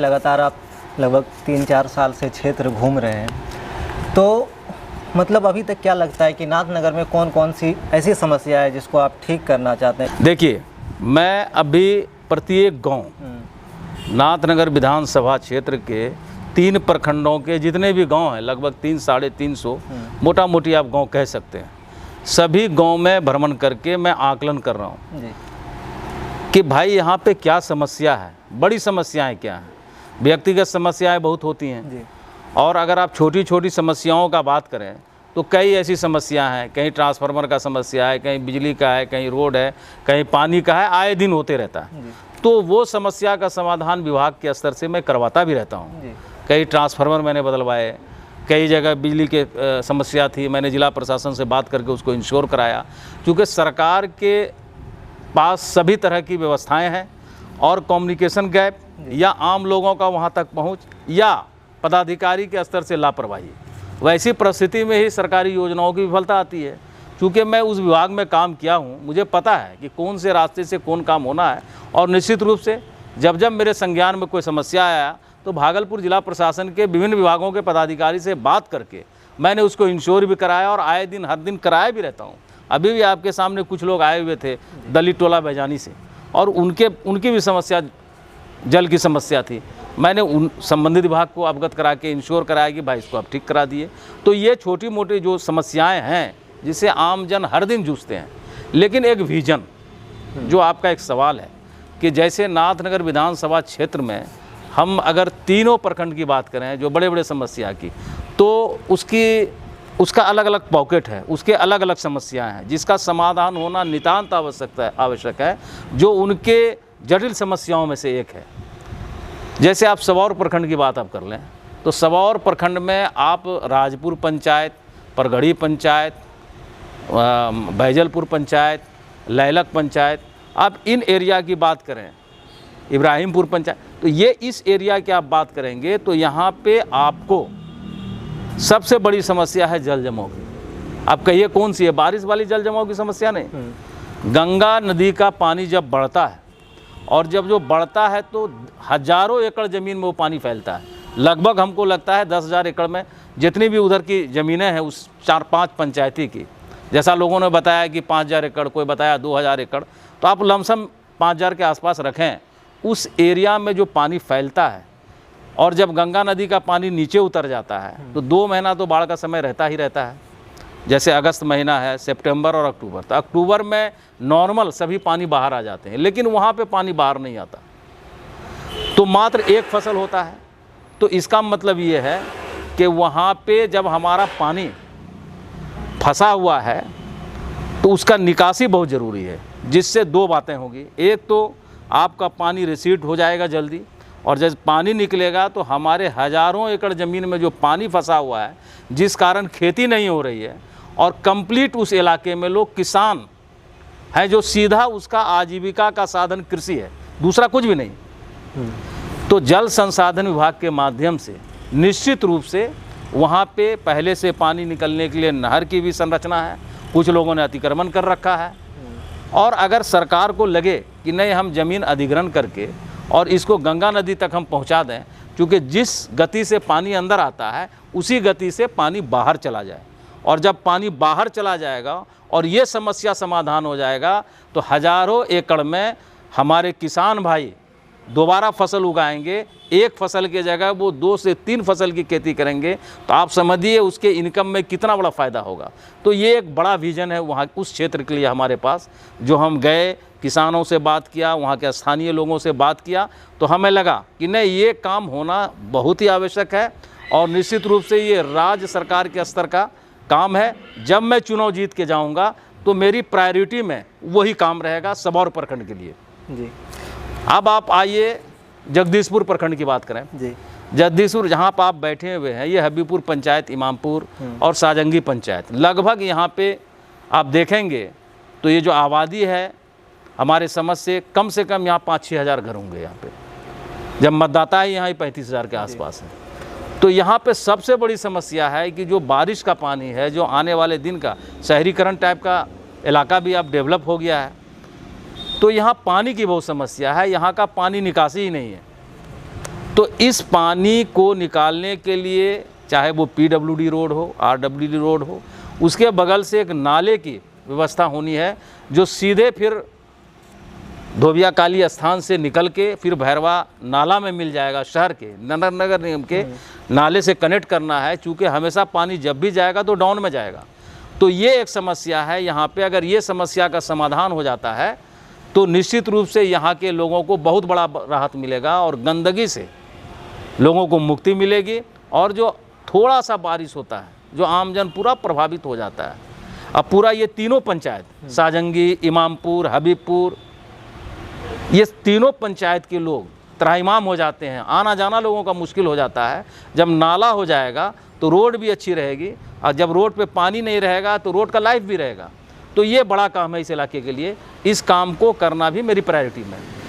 लगातार आप लगभग 3-4 साल से क्षेत्र घूम रहे हैं, तो मतलब अभी तक क्या लगता है कि नाथनगर में कौन कौन सी ऐसी समस्या है जिसको आप ठीक करना चाहते हैं? देखिए, मैं अभी प्रत्येक गांव नाथनगर विधानसभा क्षेत्र के 3 प्रखंडों के जितने भी गांव हैं, लगभग 300-350 मोटा मोटी आप गांव कह सकते हैं, सभी गांव में भ्रमण करके मैं आकलन कर रहा हूं कि भाई यहाँ पे क्या समस्या है, बड़ी समस्याएं क्या हैं। व्यक्तिगत समस्याएं बहुत होती हैं, और अगर आप छोटी छोटी समस्याओं का बात करें तो कई ऐसी समस्या हैं, कहीं ट्रांसफार्मर का समस्या है, कहीं बिजली का है, कहीं रोड है, कहीं पानी का है, आए दिन होते रहता है। तो वो समस्या का समाधान विभाग के स्तर से मैं करवाता भी रहता हूँ। कई ट्रांसफार्मर मैंने बदलवाए, कई जगह बिजली के समस्या थी, मैंने जिला प्रशासन से बात करके उसको इंश्योर कराया, क्योंकि सरकार के पास सभी तरह की व्यवस्थाएं हैं और कम्युनिकेशन गैप या आम लोगों का वहां तक पहुंच या पदाधिकारी के स्तर से लापरवाही, वैसी परिस्थिति में ही सरकारी योजनाओं की विफलता आती है। क्योंकि मैं उस विभाग में काम किया हूं, मुझे पता है कि कौन से रास्ते से कौन काम होना है, और निश्चित रूप से जब जब मेरे संज्ञान में कोई समस्या आया तो भागलपुर जिला प्रशासन के विभिन्न विभागों के पदाधिकारी से बात करके मैंने उसको इंश्योर भी कराया और आए दिन हर दिन कराया भी रहता हूँ। अभी भी आपके सामने कुछ लोग आए हुए थे दलित टोला बैजानी से, और उनकी भी समस्या जल की समस्या थी। मैंने उन संबंधित विभाग को अवगत करा के इंश्योर कराया कि भाई इसको आप ठीक करा दिए। तो ये छोटी मोटी जो समस्याएं हैं जिसे आम जन हर दिन जूझते हैं, लेकिन एक विजन जो आपका एक सवाल है कि जैसे नाथनगर विधानसभा क्षेत्र में हम अगर तीनों प्रखंड की बात करें जो बड़े बड़े समस्या की, तो उसका अलग अलग पॉकेट है, उसके अलग अलग समस्याएं हैं जिसका समाधान होना नितांत आवश्यक है, जो उनके जटिल समस्याओं में से एक है। जैसे आप सबौर प्रखंड की बात आप कर लें तो सबौर प्रखंड में आप राजपुर पंचायत, परगढ़ी पंचायत, बैजलपुर पंचायत, लैलक पंचायत, आप इन एरिया की बात करें, इब्राहिमपुर पंचायत, तो ये इस एरिया की आप बात करेंगे तो यहाँ पे आपको सबसे बड़ी समस्या है जल जमाव की। आप कहिए कौन सी है? बारिश वाली जल जमाव की समस्या नहीं। गंगा नदी का पानी जब बढ़ता है, और जब जो बढ़ता है तो हजारों एकड़ ज़मीन में वो पानी फैलता है। लगभग हमको लगता है 10,000 एकड़ में जितनी भी उधर की ज़मीनें हैं उस 4-5 पंचायती की, जैसा लोगों ने बताया कि 5,000 एकड़, कोई बताया 2,000 एकड़, तो आप लमसम 5,000 के आसपास रखें। उस एरिया में जो पानी फैलता है, और जब गंगा नदी का पानी नीचे उतर जाता है तो 2 महीना तो बाढ़ का समय रहता ही रहता है। जैसे अगस्त महीना है, सितंबर और अक्टूबर, तो अक्टूबर में नॉर्मल सभी पानी बाहर आ जाते हैं, लेकिन वहाँ पे पानी बाहर नहीं आता, तो मात्र एक फसल होता है। तो इसका मतलब ये है कि वहाँ पे जब हमारा पानी फंसा हुआ है तो उसका निकासी बहुत ज़रूरी है, जिससे 2 बातें होगी। एक तो आपका पानी रिसीट हो जाएगा जल्दी, और जब पानी निकलेगा तो हमारे हज़ारों एकड़ ज़मीन में जो पानी फंसा हुआ है, जिस कारण खेती नहीं हो रही है, और कंप्लीट उस इलाके में लोग किसान हैं जो सीधा उसका आजीविका का साधन कृषि है, दूसरा कुछ भी नहीं। तो जल संसाधन विभाग के माध्यम से निश्चित रूप से वहाँ पे पहले से पानी निकलने के लिए नहर की भी संरचना है, कुछ लोगों ने अतिक्रमण कर रखा है, और अगर सरकार को लगे कि नहीं हम ज़मीन अधिग्रहण करके और इसको गंगा नदी तक हम पहुंचा दें, क्योंकि जिस गति से पानी अंदर आता है उसी गति से पानी बाहर चला जाए, और जब पानी बाहर चला जाएगा और ये समस्या समाधान हो जाएगा तो हज़ारों एकड़ में हमारे किसान भाई दोबारा फसल उगाएंगे। एक फसल के जगह वो 2 से 3 फसल की खेती करेंगे, तो आप समझिए उसके इनकम में कितना बड़ा फ़ायदा होगा। तो ये एक बड़ा विज़न है वहाँ उस क्षेत्र के लिए हमारे पास। जो हम गए, किसानों से बात किया, वहाँ के स्थानीय लोगों से बात किया, तो हमें लगा कि नहीं, ये काम होना बहुत ही आवश्यक है, और निश्चित रूप से ये राज्य सरकार के स्तर का काम है। जब मैं चुनाव जीत के जाऊँगा तो मेरी प्रायोरिटी में वही काम रहेगा सबौर प्रखंड के लिए जी। अब आप आइए जगदीशपुर प्रखंड की बात करें जी। जगदीशपुर जहाँ पर आप बैठे हुए हैं, ये हबीपुर पंचायत, इमामपुर और साजंगी पंचायत, लगभग यहाँ पे आप देखेंगे तो ये जो आबादी है हमारे समझ से कम यहाँ 5-6 हज़ार घर होंगे यहाँ पे, जब मतदाता ही यहाँ 35,000 के आसपास है। तो यहाँ पे सबसे बड़ी समस्या है कि जो बारिश का पानी है, जो आने वाले दिन का शहरीकरण टाइप का इलाका भी अब डेवलप हो गया है, तो यहाँ पानी की बहुत समस्या है। यहाँ का पानी निकासी ही नहीं है। तो इस पानी को निकालने के लिए चाहे वो PWD रोड हो, RWD रोड हो, उसके बगल से एक नाले की व्यवस्था होनी है जो सीधे फिर धोबिया काली स्थान से निकल के फिर भैरवा नाला में मिल जाएगा। शहर के नगर निगम के नाले से कनेक्ट करना है, चूँकि हमेशा पानी जब भी जाएगा तो डाउन में जाएगा। तो ये एक समस्या है यहाँ पे। अगर ये समस्या का समाधान हो जाता है तो निश्चित रूप से यहाँ के लोगों को बहुत बड़ा राहत मिलेगा और गंदगी से लोगों को मुक्ति मिलेगी। और जो थोड़ा सा बारिश होता है जो आमजन पूरा प्रभावित हो जाता है। अब पूरा ये तीनों पंचायत साजंगी, इमामपुर, हबीबपुर, ये तीनों पंचायत के लोग त्राहिमाम हो जाते हैं। आना जाना लोगों का मुश्किल हो जाता है। जब नाला हो जाएगा तो रोड भी अच्छी रहेगी, और जब रोड पे पानी नहीं रहेगा तो रोड का लाइफ भी रहेगा। तो ये बड़ा काम है इस इलाके के लिए। इस काम को करना भी मेरी प्रायोरिटी में है।